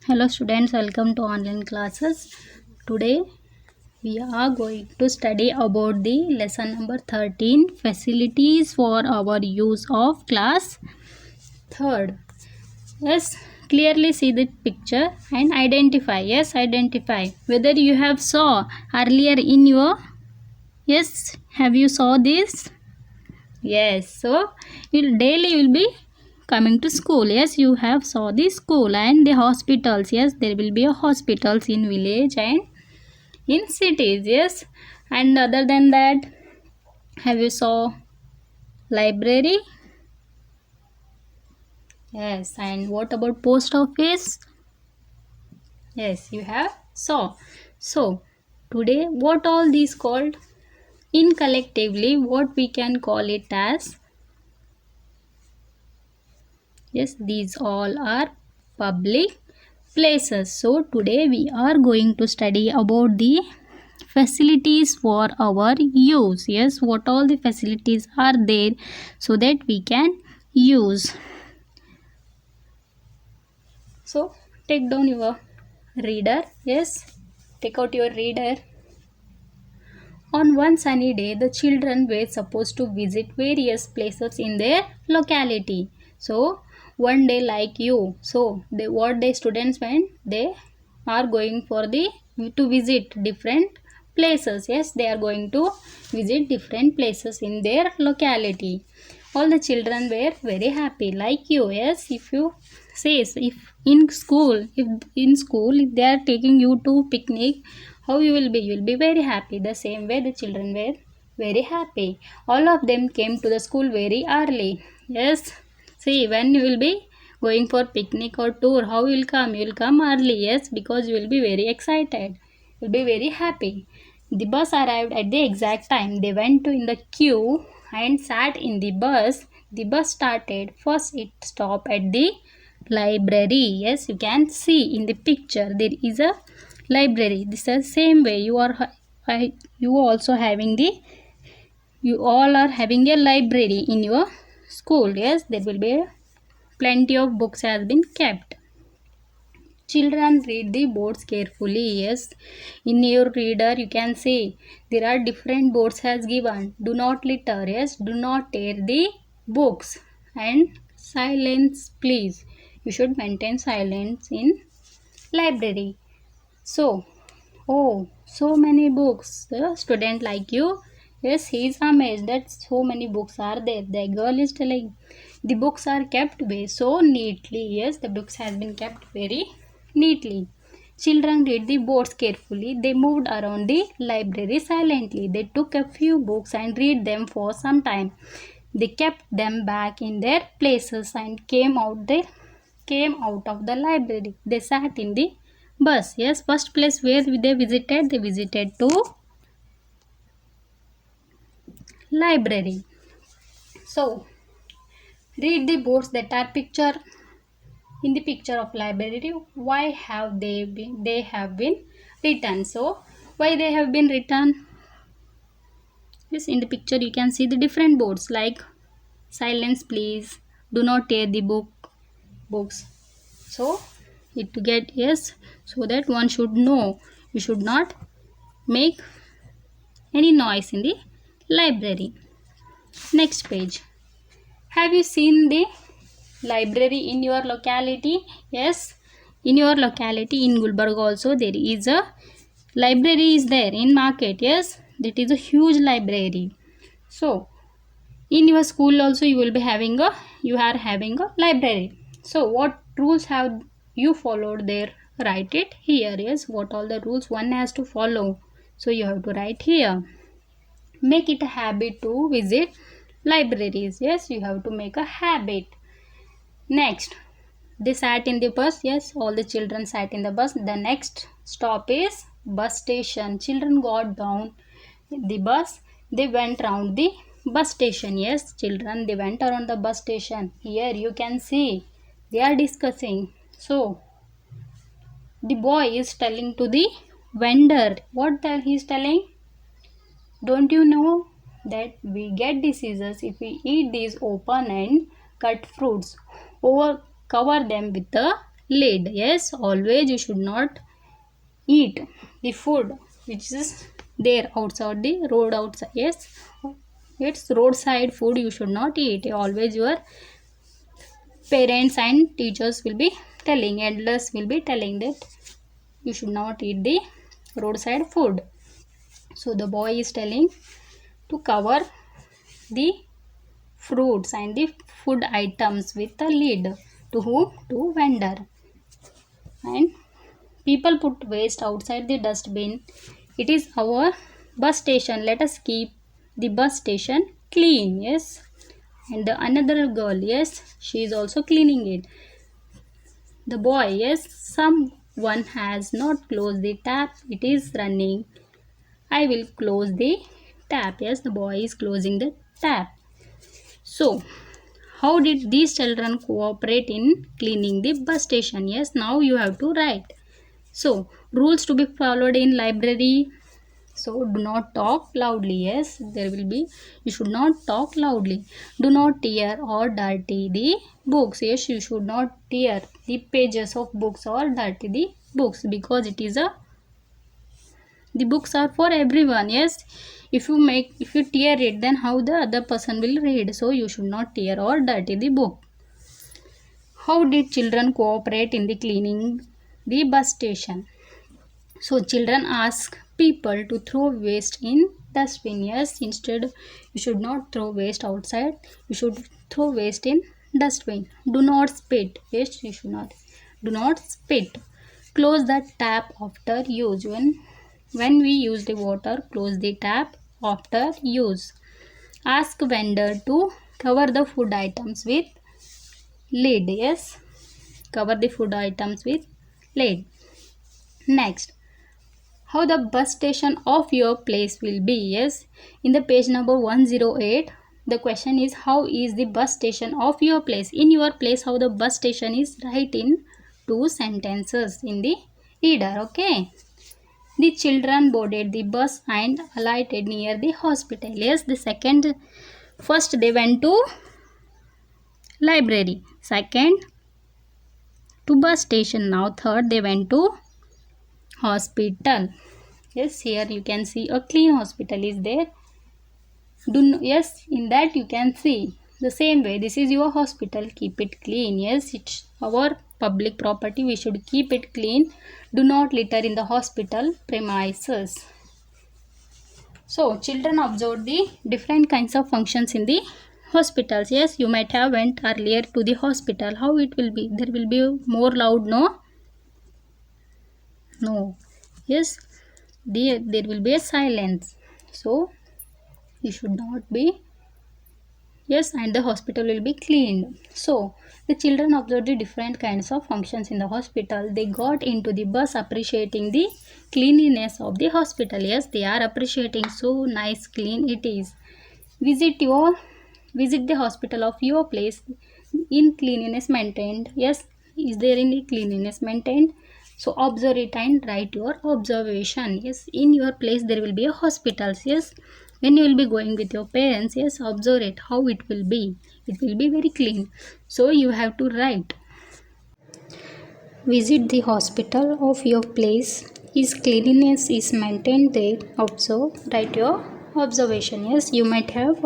Hello students, welcome to online classes. Today we are going to study about the lesson number 13, facilities for our use of class 3rd. Yes, clearly see the picture and identify. Yes, identify whether you have saw earlier in your, yes, have you saw this? Yes, so daily you will be coming to school. Yes, you have saw the school and the hospitals. Yes, there will be a hospitals in village and in cities. Yes, and other than that, have you saw library? Yes, and what about post office? Yes, you have saw. So today, what all these called? In collectively, what we can call it as? Yes, these all are public places. So today we are going to study about the facilities for our use. Yes, what all the facilities are there so that we can use. So take down your reader. Yes, take out your reader. On one sunny day, the children were supposed to visit various places in their locality. So, one day like you. So, what the students went? They are going for the to visit different places. Yes, they are going to visit different places in their locality. All the children were very happy like you. Yes, if you says if in school if they are taking you to picnic, how you will be very happy. The same way the children were very happy. All of them came to the school very early. Yes, see, when you will be going for picnic or tour, how you will come? You will come early. Yes, because you will be very excited, you will be very happy. The bus arrived at the exact time. They went to in the queue and sat in the bus. The bus started. First it stopped at the library. Yes, you can see in the picture there is a library. This is the same way you also having the, you all are having a library in your school. Yes, there will be plenty of books has been kept. Children read the boards carefully. Yes, in your reader you can see there are different boards has given. Do not litter. Yes, do not tear the books, and silence please. You should maintain silence in library. So, oh, so many books. The student like you, yes, he is amazed that so many books are there. The girl is telling the books are kept way so neatly. Yes, the books has been kept very neatly. Children read the boards carefully. They moved around the library silently. They took a few books and read them for some time. They kept them back in their places and came out of the library. They sat in the bus. Yes, first place where they visited to library. So read the boards that are picture in the picture of library. Why have they have been written? So why they have been written? Yes, in the picture you can see the different boards like silence please, do not tear the books. So it to get, yes, so that one should know you should not make any noise in the library. Next page. Have you seen the library in your locality? Yes, in your locality in Gulbarga also there is a library is there in market. Yes, that is a huge library. So in your school also you are having a library. So what rules have you followed there? Write it here. Yes, what all the rules one has to follow. So you have to write here. Make it a habit to visit libraries. Yes, you have to make a habit. Next, they sat in the bus. Yes, all the children sat in the bus. The next stop is bus station. Children got down the bus. They went round the bus station. Yes, children, they went around the bus station. Here you can see they are discussing. So the boy is telling to the vendor. What the he is telling? Don't you know that we get diseases if we eat these open and cut fruits? Over cover them with the lid. Yes, always you should not eat the food which is there outside the road outside. Yes, it's roadside food you should not eat. Always your parents and teachers will be telling, elders will be telling that you should not eat the roadside food. So the boy is telling to cover the fruits and the food items with a lid. To whom? To vendor. And people put waste outside the dustbin. It is our bus station. Let us keep the bus station clean. Yes. And the another girl, yes, she is also cleaning it. The boy, yes, someone has not closed the tap. It is running. I will close the tap. Yes, the boy is closing the tap. So, how did these children cooperate in cleaning the bus station? Yes, now you have to write. So, rules to be followed in library. So, do not talk loudly. Yes, there will be, you should not talk loudly. Do not tear or dirty the books. Yes, you should not tear the pages of books or dirty the books, because it is a, the books are for everyone. Yes, if you tear it, then how the other person will read? So, you should not tear or dirty the book. How did children cooperate in the cleaning the bus station? So children ask people to throw waste in dustbin. Yes, instead you should not throw waste outside. You should throw waste in dustbin. Do not spit. Yes, you should not. Do not spit. Close the tap after use. When we use the water, close the tap after use. Ask vendor to cover the food items with lid. Yes, cover the food items with lid. Next, how the bus station of your place will be. Yes, in the page number 108, the question is, how is the bus station of your place? In your place, how the bus station is? Write in 2 sentences in the reader. Okay. The children boarded the bus and alighted near the hospital. Yes, first they went to library, second to bus station, now third they went to hospital. Yes, here you can see a clean hospital is there. Yes, in that you can see the same way. This is your hospital. Keep it clean. Yes, it's our public property. We should keep it clean. Do not litter in the hospital premises. So, children observed the different kinds of functions in the hospitals. Yes, you might have went earlier to the hospital. How it will be? There will be more loud, no? No. Yes, there will be a silence. So, you should not be. Yes, and the hospital will be cleaned. So, the children observed the different kinds of functions in the hospital. They got into the bus appreciating the cleanliness of the hospital. Yes, they are appreciating, so nice, clean it is. Visit the hospital of your place in cleanliness maintained. Yes, is there any cleanliness maintained? So observe it and write your observation. Yes, in your place there will be a hospitals. Yes, when you will be going with your parents, yes, observe it, how it will be. It will be very clean. So you have to write. Visit the hospital of your place. Is cleanliness is maintained there? Observe. Write your observation. Yes, you might have.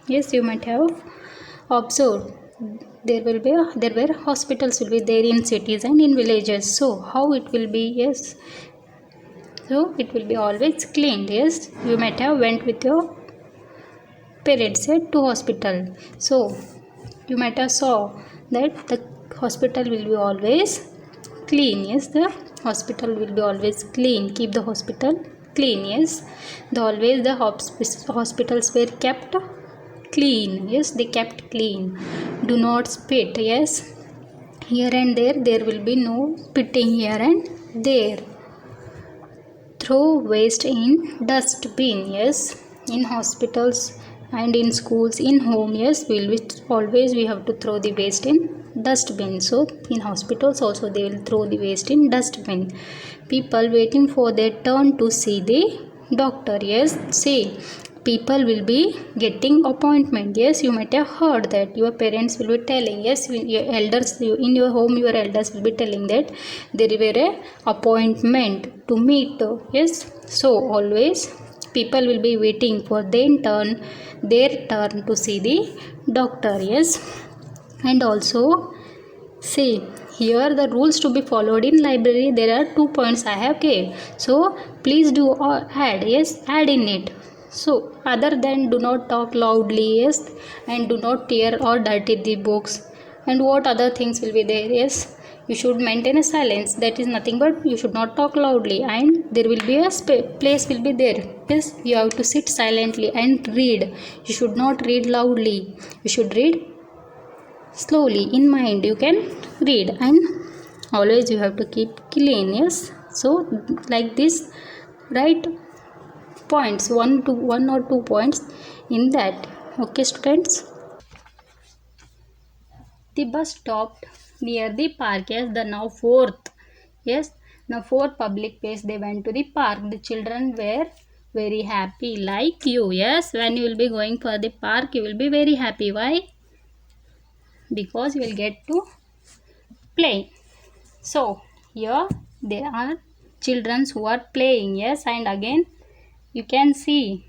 You might have observed. There were hospitals will be there in cities and in villages. So how it will be? Yes. So it will be always cleaned. Yes, you might have went with your parents to hospital. So you might have saw that the hospital will be always clean. Yes, the hospital will be always clean. Keep the hospital clean. Yes, the hospitals were kept clean. Yes, they kept clean. Do not spit. Yes, here and there will be no spitting here and there. Throw waste in dustbin. Yes, in hospitals and in schools, in home, yes, we have to throw the waste in dustbin. So in hospitals also they will throw the waste in dustbin. People waiting for their turn to see the doctor. Yes, see, people will be getting appointment. Yes, you might have heard that your parents will be telling. Yes, your elders, in your home your elders will be telling that there were a appointment to meet. Yes, so always people will be waiting for their turn to see the doctor. Yes, and also see here the rules to be followed in library. There are 2 points I have gave, so please do add. Yes, add in it. So other than do not talk loudly. Yes, and do not tear or dirty the books. And what other things will be there? Yes, you should maintain a silence. That is nothing but you should not talk loudly, and there will be a place will be there. Yes, you have to sit silently and read. You should not read loudly. You should read slowly in mind. You can read, and always you have to keep clean. Yes, so like this, write points, one or two points in that. Okay students, the bus stopped near the park. Yes, the now fourth. Yes, now fourth public place they went to the park. The children were very happy like you. Yes, when you will be going for the park you will be very happy. Why? Because you will get to play. So here there are children who are playing. Yes, and again you can see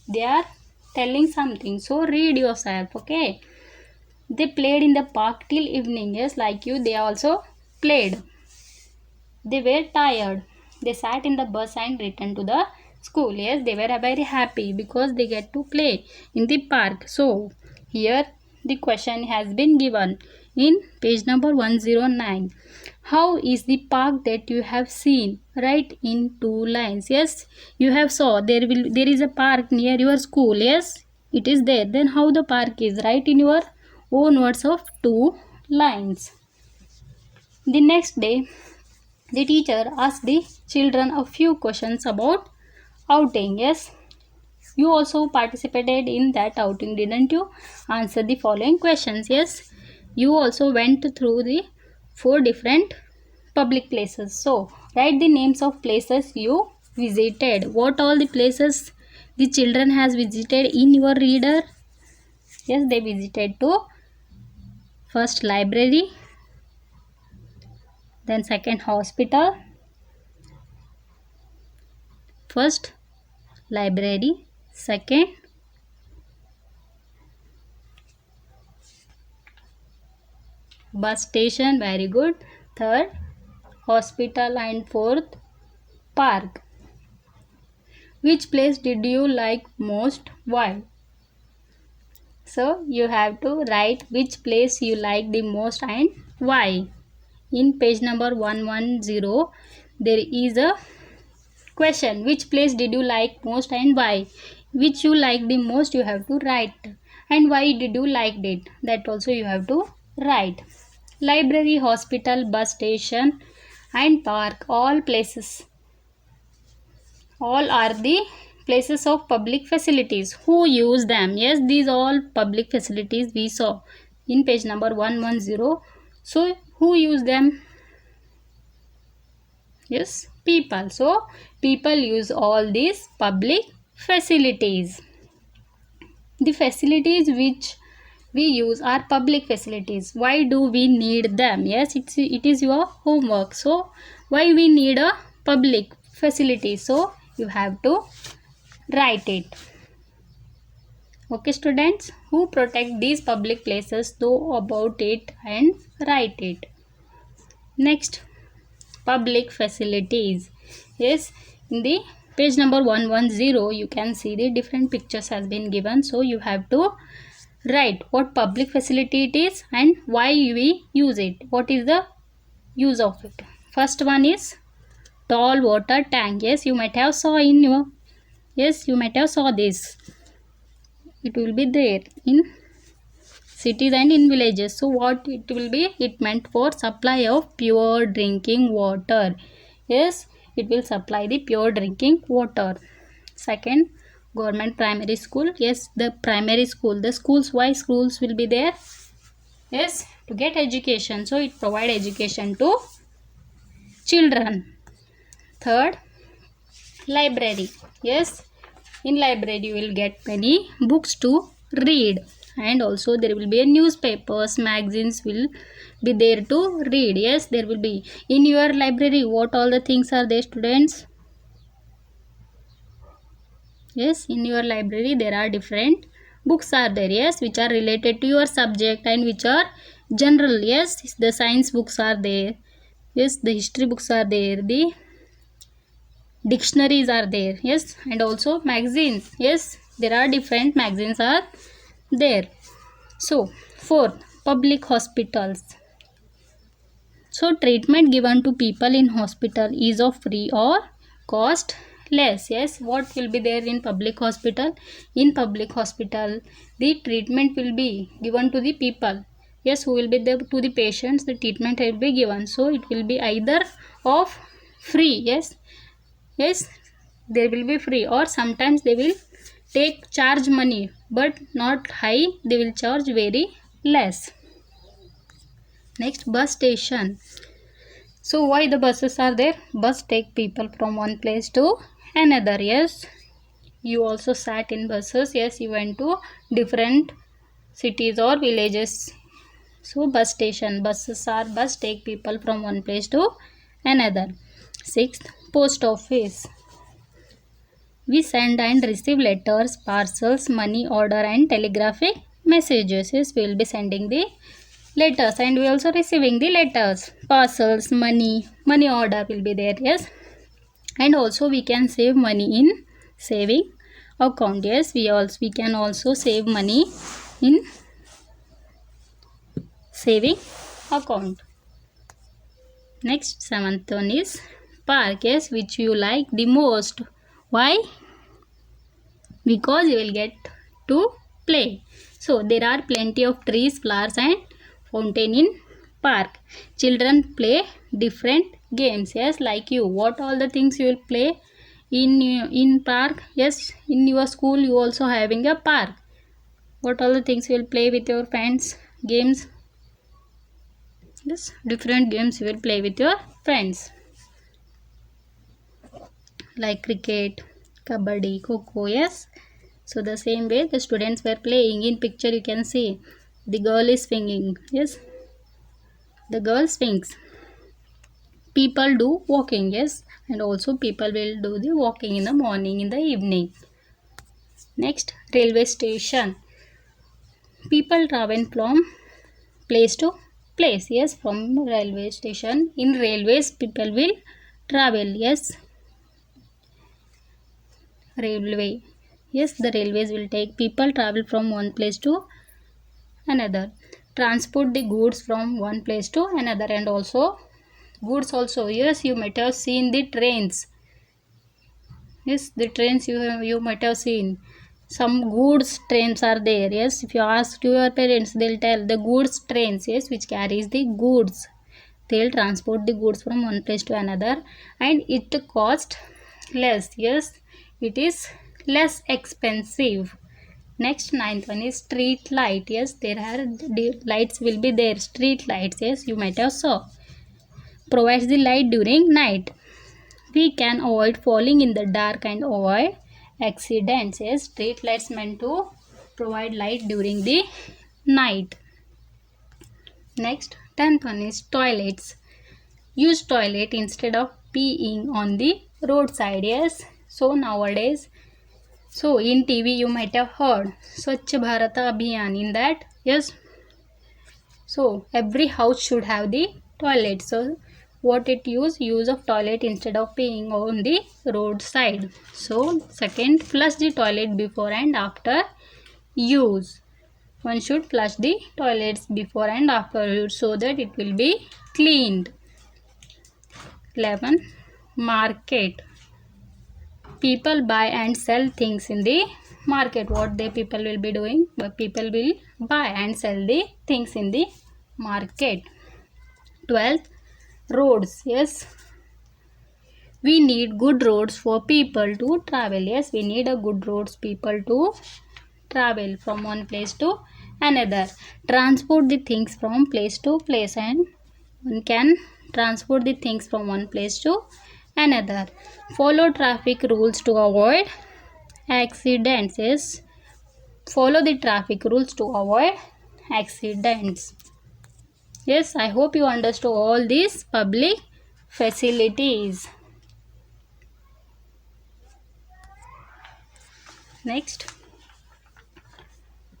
they are telling something. So read yourself. Okay, they played in the park till evening. Yes, like you, they also played. They were tired. They sat in the bus and returned to the school. Yes, they were very happy because they get to play in the park. So here the question has been given in page number 109. How is the park that you have seen? Write in 2 lines. Yes, you have saw there is a park near your school. Yes, it is there. Then how the park is? Write in your own words of 2 lines. The next day, the teacher asked the children a few questions about outing. Yes, you also participated in that outing, didn't you? Answer the following questions. Yes, you also went through the 4 different public places. So write the names of places you visited. What all the places the children has visited in your reader? Yes, they visited to first library, then second hospital, first library, second bus station, very good, third hospital, and fourth park. Which place did you like most? Why? So you have to write which place you like the most and why. In page number 110 there is a question, which place did you like most and why. Which you like the most you have to write, and why did you like it, that also you have to write. Library, hospital, bus station and park, all places, all are the places of public facilities. Who use them? Yes, these all public facilities we saw in page number 110. So who use them? Yes, people. So people use all these public facilities. The facilities which we use are public facilities. Why do we need them? Yes, it is your homework. So why we need a public facility? So you have to write it. Okay students, who protect these public places, know about it and write it. Next, public facilities. Yes, in the page number 110 you can see the different pictures has been given. So you have to write what public facility it is and why we use it. What is the use of it? First one is tall water tank. Yes, you might have saw in your, yes, you might have saw this. It will be there in cities and in villages. So what it will be? It meant for supply of pure drinking water. Yes, it will supply the pure drinking water. Second, government primary school. Yes, the primary school, the schools, why schools will be there? Yes, to get education. So it provide education to children. Third, library. Yes, In library you will get many books to read, and also there will be a newspapers, magazines will be there to read. Yes, there will be. In your library, what all the things are there, students? Yes, in your library there are different books are there, yes, which are related to your subject and which are general. Yes, the science books are there. Yes, the history books are there, the dictionaries are there. Yes, and also magazines. Yes, there are different magazines are there. So fourth, public hospitals. So treatment given to people in hospital is of free or cost less. Yes, what will be there in public hospital? In public hospital, the treatment will be given to the people. Yes, who will be there to the patients, the treatment will be given. So it will be either of free. Yes, yes, there will be free, or sometimes they will take charge money, but not high. They will charge very less. Next, bus station. So why the buses are there? Bus take people from one place to another. Yes, you also sat in buses. Yes, you went to different cities or villages. So bus station, buses are bus take people from one place to another. Sixth, post office. We send and receive letters, parcels, money order and telegraphic messages. Yes, we will be sending the letters and we also receiving the letters, parcels, money order will be there. Yes, and also we can save money in saving account. Yes, we can also save money in saving account. Next, seventh one is park. Yes, which you like the most. Why? Because you will get to play. So there are plenty of trees, flowers and fountain in park. Children play different games. Yes, like you. What all the things you will play in park? Yes, in your school you also having a park. What all the things you will play with your friends? Games. Yes, different games you will play with your friends, like cricket, kabaddi, kho. Yes. So the same way the students were playing. In picture you can see the girl is swinging. Yes, the girl swings. People do walking. Yes, and also people will do the walking in the morning, in the evening. Next, railway station. People travel from place to place. Yes, from railway station. In railways people will travel. Yes, railway. Yes, the railways will take people travel from one place to another, transport the goods from one place to another, and also goods also. Yes, you might have seen the trains. Yes, the trains you might have seen. Some goods trains are there. Yes, if you ask to your parents, they'll tell the goods trains. Yes, which carries the goods. They'll transport the goods from one place to another, and it cost less. Yes, it is less expensive. Next, ninth one is street light. Yes, there are lights will be there. Street lights. Yes, you might have saw. Provides the light during night. We can avoid falling in the dark and avoid accidents. Yes, street lights meant to provide light during the night. Next, tenth one is toilets. Use toilet instead of peeing on the roadside. Yes, so nowadays, so in TV you might have heard Swachh Bharata Abhiyan. In that, yes, so every house should have the toilet. So what it use of toilet instead of peeing on the roadside. So second, flush the toilet before and after use. One should flush the toilets before and after use so that it will be cleaned. 11. Market. People buy and sell things in the market. What the people will be doing? People will buy and sell the things in the market. 12th, roads. Yes, we need good roads for people to travel. Yes, we need a good roads people to travel from one place to another. Transport the things from place to place, and one can transport the things from one place to another. Follow traffic rules to avoid accidents. Yes, follow the traffic rules to avoid accidents. Yes, I hope you understood all these public facilities. Next,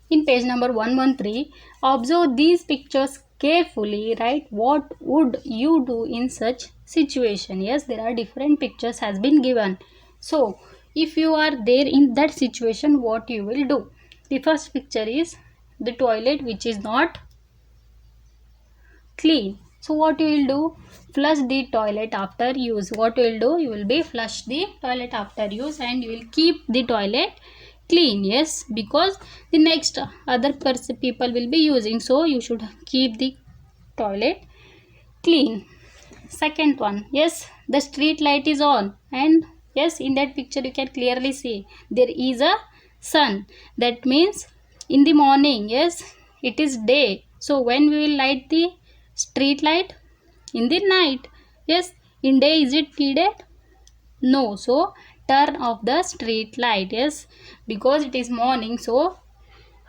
in page number 113, observe these pictures carefully. Write what would you do in such situation. Yes, there are different pictures has been given. So, if you are there in that situation, what you will do? The first picture is the toilet which is not clean. So what you will do? Flush the toilet after use. What you will do? You will be flush the toilet after use and you will keep the toilet clean. Yes, because the next other people will be using, so you should keep the toilet clean. Second one, yes, the street light is on and yes, in that picture you can clearly see there is a sun. That means in the morning, yes, it is day. So when we will light the street light? In the night. Yes, in day is it needed? No. So turn off the street light. Yes, because it is morning, so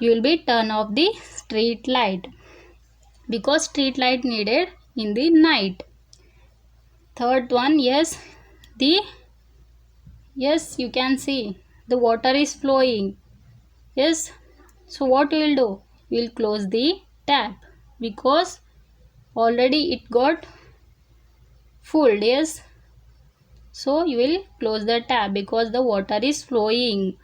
you will be turn off the street light, because street light needed in the night. Third one, yes, you can see the water is flowing. Yes, so what you will do? You will close the tap because already it got full. Yes, so you will close the tap because the water is flowing.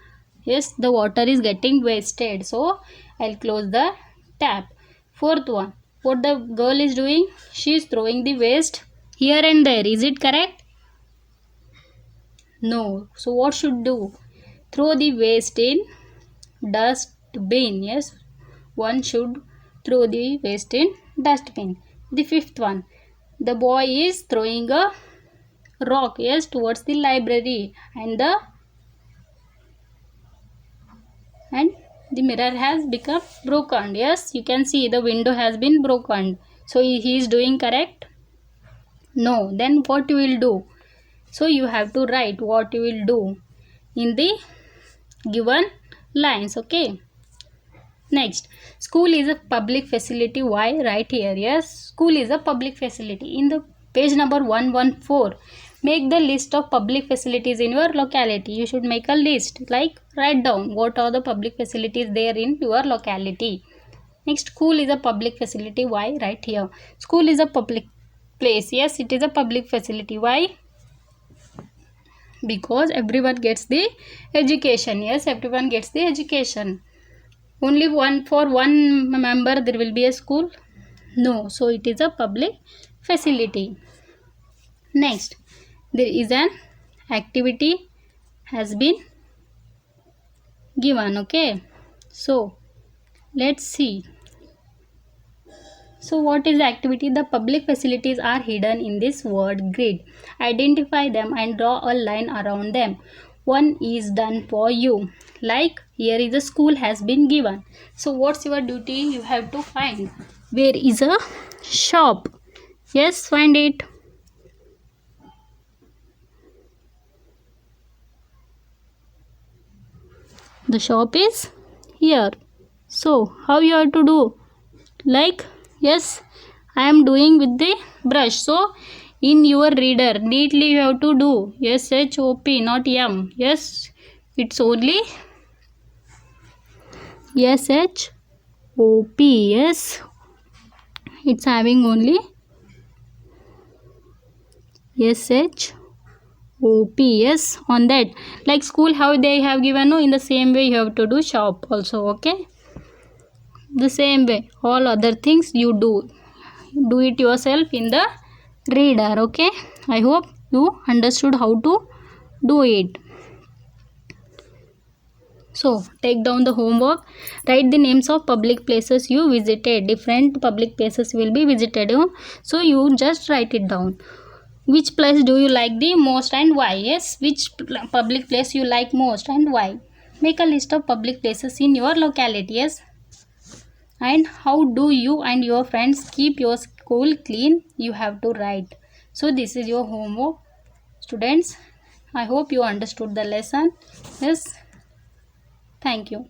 Yes, the water is getting wasted, so I'll close the tap. Fourth one, what the girl is doing? She is throwing the waste here and there. Is it correct? No. So what should do? Throw the waste in dustbin. Yes, one should throw the waste in dustbin. The fifth one, the boy is throwing a rock, yes, towards the library and the mirror has become broken. Yes, you can see the window has been broken. So he is doing correct? No. Then what you will do? So you have to write what you will do in the given lines. Okay. Next, school is a public facility. Why? Right here. Yes, school is a public facility. In the page number 114, make the list of public facilities in your locality. You should make a list, like write down what are the public facilities there in your locality. Next, school is a public facility. Why? Right here. School is a public place. Yes, it is a public facility. Why? Because everyone gets the education. Yes, everyone gets the education. Only for one member there will be a school? No. So it is a public facility. Next, there is an activity has been given. Okay. So let's see. So what is the activity? The public facilities are hidden in this word grid. Identify them and draw a line around them. One is done for you. Like here is a school has been given. So what's your duty? You have to find where is a shop. Yes, find it. The shop is here. So how you have to do? Like, yes, I am doing with the brush. So in your reader neatly you have to do SHOP, not M. Yes, it's only SHOP. Yes, it's having only SHOP. Yes, on that, like school how they have given, no, in the same way you have to do shop also. Okay, the same way all other things you do it yourself in the reader. Okay, I hope you understood how to do it. So take down the homework. Write the names of public places you visited. Different public places will be visited. So you just write it down. Which place do you like the most and why? Yes, which public place you like most and why? Make a list of public places in your locality. Yes. And how do you and your friends keep your school clean? You have to write. So this is your homework, students. I hope you understood the lesson. Yes. Thank you.